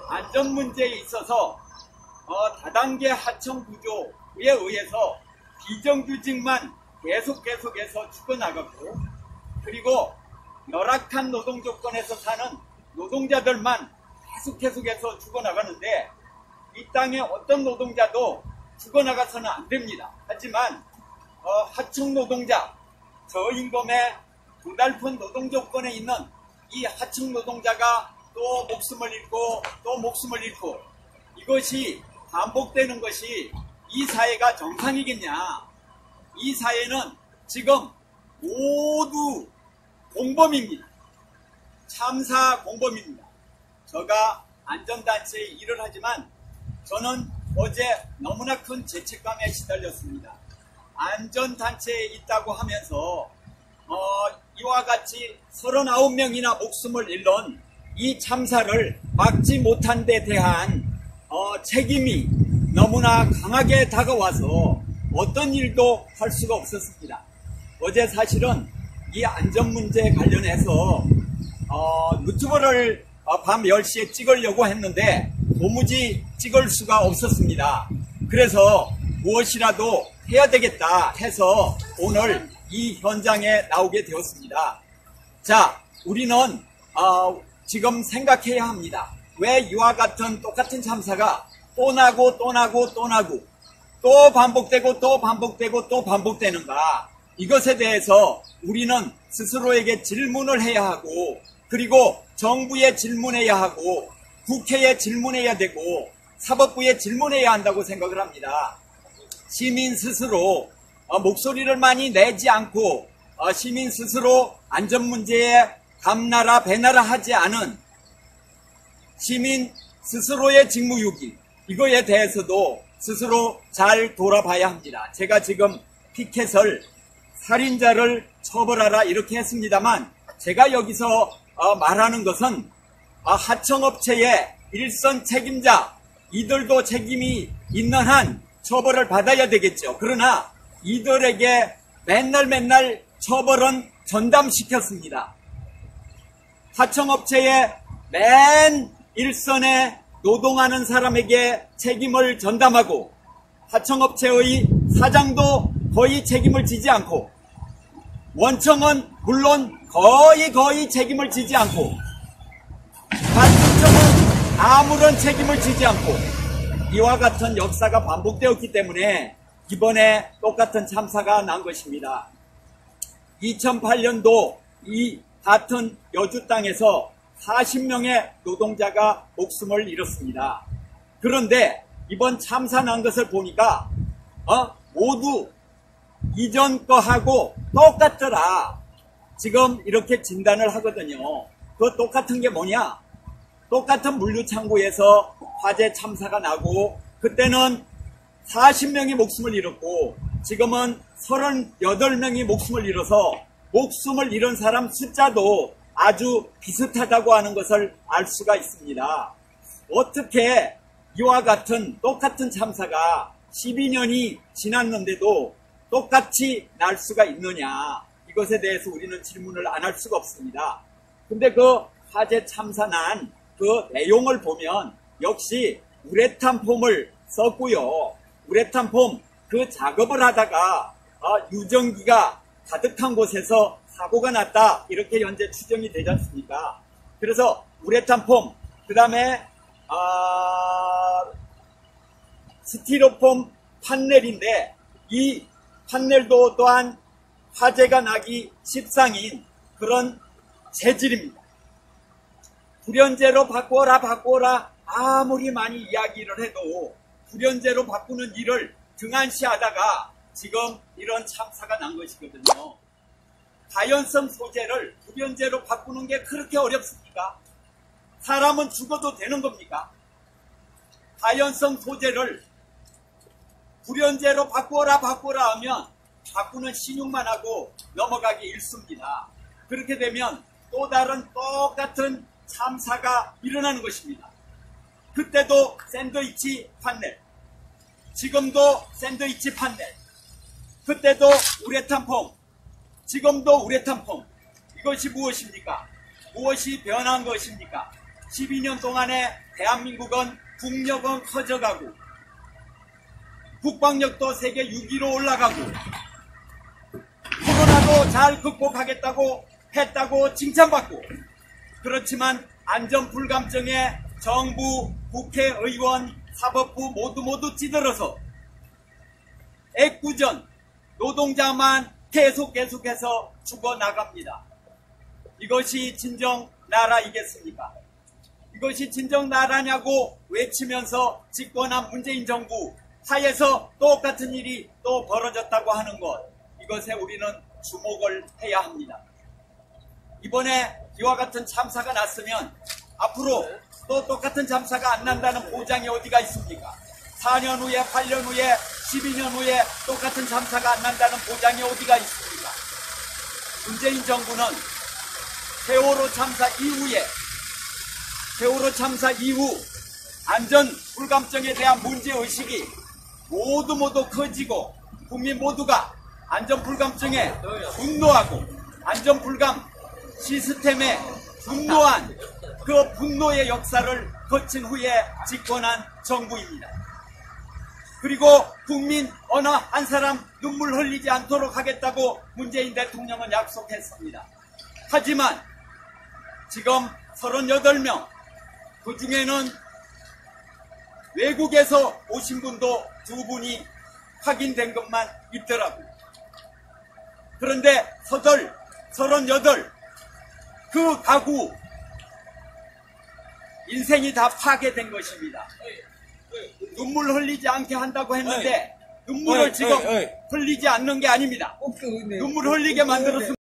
안전 문제에 있어서 다단계 하청 구조에 의해서 비정규직만 계속해서 죽어나갔고, 그리고 열악한 노동 조건에서 사는 노동자들만 계속해서 죽어나가는데, 이 땅에 어떤 노동자도 죽어나가서는 안 됩니다. 하지만 하청 노동자, 저임금의 고달픈 노동 조건에 있는 이 하청 노동자가 또 목숨을 잃고 이것이 반복되는 것이 이 사회가 정상이겠냐. 이 사회는 지금 모두 공범입니다. 참사 공범입니다. 제가 안전단체에 일을 하지만 저는 어제 너무나 큰 죄책감에 시달렸습니다. 안전단체에 있다고 하면서 이와 같이 39명이나 목숨을 잃는 이 참사를 막지 못한 데 대한 책임이 너무나 강하게 다가와서 어떤 일도 할 수가 없었습니다. 어제 사실은 이 안전 문제 관련해서 유튜브를 밤 10시에 찍으려고 했는데 도무지 찍을 수가 없었습니다. 그래서 무엇이라도 해야 되겠다 해서 오늘 이 현장에 나오게 되었습니다. 자, 우리는 지금 생각해야 합니다. 왜 이와 같은 똑같은 참사가 또 나고 또 반복되는가. 이것에 대해서 우리는 스스로에게 질문을 해야 하고, 그리고 정부에 질문해야 하고, 국회에 질문해야 되고, 사법부에 질문해야 한다고 생각을 합니다. 시민 스스로 목소리를 많이 내지 않고 시민 스스로 안전 문제에 감나라 배나라 하지 않은 시민 스스로의 직무유기, 이거에 대해서도 스스로 잘 돌아봐야 합니다. 제가 지금 피켓을 살인자를 처벌하라 이렇게 했습니다만, 제가 여기서 말하는 것은 하청업체의 일선 책임자, 이들도 책임이 있는 한 처벌을 받아야 되겠죠. 그러나 이들에게 맨날 처벌은 전담시켰습니다. 하청업체의 맨 일선에 노동하는 사람에게 책임을 전담하고, 하청업체의 사장도 거의 책임을 지지 않고, 원청은 물론 거의 책임을 지지 않고, 관청은 아무런 책임을 지지 않고, 이와 같은 역사가 반복되었기 때문에 이번에 똑같은 참사가 난 것입니다. 2008년도 이 같은 여주 땅에서 40명의 노동자가 목숨을 잃었습니다. 그런데 이번 참사 난 것을 보니까 모두 이전 거하고 똑같더라. 지금 이렇게 진단을 하거든요. 그 똑같은 게 뭐냐? 똑같은 물류창고에서 화재 참사가 나고, 그때는 40명이 목숨을 잃었고, 지금은 38명이 목숨을 잃어서 목숨을 잃은 사람 숫자도 아주 비슷하다고 하는 것을 알 수가 있습니다. 어떻게 이와 같은 똑같은 참사가 12년이 지났는데도 똑같이 날 수가 있느냐, 이것에 대해서 우리는 질문을 안 할 수가 없습니다. 근데 그 화재 참사 난 그 내용을 보면 역시 우레탄 폼을 썼고요. 우레탄 폼 그 작업을 하다가 유전기가 가득한 곳에서 사고가 났다, 이렇게 현재 추정이 되지 않습니까? 그래서 우레탄 폼, 그 다음에 스티로폼 판넬인데, 이 판넬도 또한 화재가 나기 십상인 그런 재질입니다. 불연제로 바꾸어라 아무리 많이 이야기를 해도 불연제로 바꾸는 일을 등한시하다가 지금 이런 참사가 난 것이거든요. 가연성 소재를 불연제로 바꾸는 게 그렇게 어렵습니까? 사람은 죽어도 되는 겁니까? 가연성 소재를 불연제로 바꾸어라 하면 바꾸는 신용만 하고 넘어가기 일쑤입니다. 그렇게 되면 또 다른 똑같은 참사가 일어나는 것입니다. 그때도 샌드위치 판넬, 지금도 샌드위치 판넬, 그때도 우레탄 폼, 지금도 우레탄 폼. 이것이 무엇입니까? 무엇이 변한 것입니까? 12년 동안에 대한민국은 국력은 커져가고 국방력도 세계 6위로 올라가고 코로나도 잘 극복하겠다고 했다고 칭찬받고, 그렇지만 안전불감증에 정부, 국회의원, 사법부 모두 찌들어서 애꿎은 노동자만 계속해서 죽어나갑니다. 이것이 진정 나라이겠습니까? 이것이 진정 나라냐고 외치면서 집권한 문재인 정부 하에서 똑같은 일이 또 벌어졌다고 하는 것, 이것에 우리는 주목을 해야 합니다. 이번에 이와 같은 참사가 났으면 앞으로 또 똑같은 참사가 안 난다는 보장이 어디가 있습니까? 4년 후에, 8년 후에, 12년 후에 똑같은 참사가 안 난다는 보장이 어디가 있습니까? 문재인 정부는 세월호 참사 이후 안전 불감증에 대한 문제의식이 모두 커지고 국민 모두가 안전 불감증에 분노하고 안전 불감 시스템에 분노한 그 분노의 역사를 거친 후에 집권한 정부입니다. 그리고 국민 어느 한 사람 눈물 흘리지 않도록 하겠다고 문재인 대통령은 약속했습니다. 하지만 지금 38명, 그 중에는 외국에서 오신 분도 2분이 확인된 것만 있더라고요. 그런데 38, 그 가구 인생이 다 파괴된 것입니다. 눈물 흘리지 않게 한다고 했는데 눈물을 지금 흘리지 않는 게 아닙니다. 눈물 흘리게 만들었습니다.